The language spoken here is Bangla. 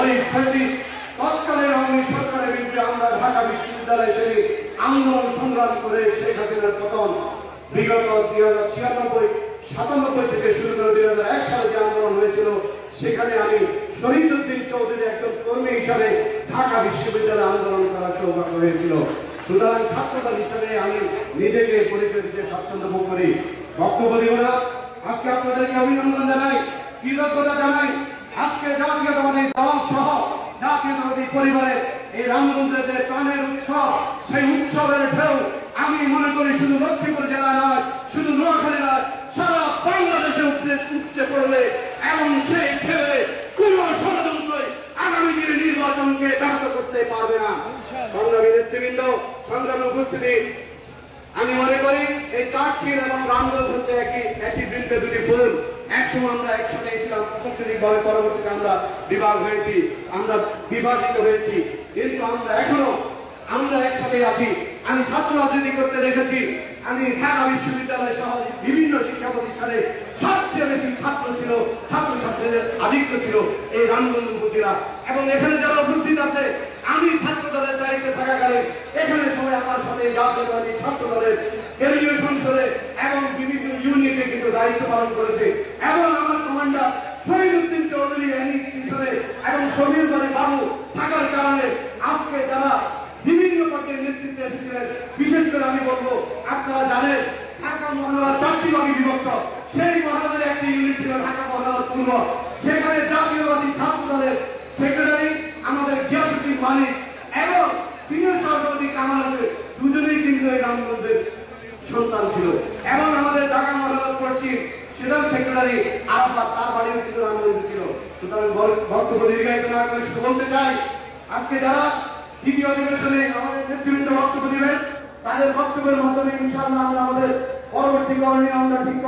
ওই ফ্যাসিস্ট তৎকালীন আওয়ামী সরকারের বিরুদ্ধে আমরা ঢাকা বিশ্ববিদ্যালয়ে সেই আন্দোলন সংগ্রাম করে শেখ হাসিনার পতন বিগত 1996-97 থেকে শুরু করে 2001 সালে যে আন্দোলন হয়েছিল, সেখানে আমি শহীদউদ্দিন চৌধুরী একজন কর্মী হিসাবে ঢাকা বিশ্ববিদ্যালয়ে আন্দোলন করার সৌভাগ্য হয়েছিল। সুতরাং ছাত্রদল হিসাবে আমি নিজেকে পরিচয় দিতে স্বাচ্ছন্দ্য বোধ করি। বক্তব্য দিব না। আজকে আপনাদেরকে অভিনন্দন জানাই, কৃতজ্ঞতা জানাই। আজকে জাতীয়তাবাদী দল সহ জাতীয়তাবাদী পরিবারের এই রামগঞ্জের যে প্রাণের উৎসব, সেই উৎসবের ঢেউ আমি মনে করি শুধু লক্ষ্মীপুর জেলা নয়, শুধু নোয়াখালী নয়, সারা বাংলাদেশে উপচে পড়বে এবং সেই ঢেউয়ে কোন ষড়যন্ত্রই আগামী দিনে নির্বাচনকে ব্যাহত করতে পারবে না। সংগ্রামী নেতৃবৃন্দ, সংগ্রামী উপস্থিতি, আমি মনে করি এই চাটখিল এবং রামগঞ্জ হচ্ছে একই বৃন্তে দুটি ফুল। একসময় আমরা একসাথে ছিলাম, প্রশাসনিকভাবে পরবর্তীতে আমরা বিভাগ হয়েছি, আমরা বিভাজিত হয়েছি, কিন্তু আমরা একসাথে আছি। আমি ছাত্র রাজনীতি করতে দেখেছি। আমি ঢাকা বিশ্ববিদ্যালয় সহ বিভিন্ন শিক্ষা প্রতিষ্ঠানে সবচেয়ে বেশি ছাত্র ছিল, ছাত্রছাত্রীদের আধিক্য ছিল এই রামগঞ্জ উপজেলা। এবং এখানে যারা উপস্থিত আছে, আমি ছাত্র দলের দায়িত্বে থাকাকালে এখানে সবাই আমার সাথে জাতীয়তাবাদী ছাত্র দলের কেন্দ্রীয় সংসদে এবং বিভিন্ন ইউনিটে কিন্তু দায়িত্ব পালন করেছে। এবং আমার কমান্ডার শহীদউদ্দিন চৌধুরী এবং সমীর বাবু থাকার কারণে আজকে যারা বিভিন্ন পর্যায়ে নেতৃত্বে এসেছিলেন, বিশেষ করে আমি বলবো, আপনারা জানেন ঢাকা মহানগর 4টি ভাগে বিভক্ত। সেই মহানগরের একটি ইউনিট ছিল ঢাকা মহানগর পূর্ব। সেখানে জাতীয়তাবাদী ছাত্র দলের সেক্রেটারি আমাদের গিয়াসউদ্দিন মালিক এবং সিনিয়র সভাপতি কামাল হোসেন, দুজনেই কিন্তু এই রামগঞ্জের সন্তান ছিল। এবং আমাদের ঢাকা মহানগর পশ্চিম সেটার সেক্রেটারি আরাফাত, তার বাড়িও কিন্তু রামগঞ্জে ছিল। সুতরাং বক্তব্য দীর্ঘায়িত না করে শুধু বলতে চাই, আজকে যারা দ্বিতীয় অধিবেশনে আমাদের নেতৃবৃন্দ বক্তব্য দিবেন, তাদের বক্তব্যের মাধ্যমে ইনশাআল্লাহ আমরা আমাদের পরবর্তী করণীয় আমরা ঠিক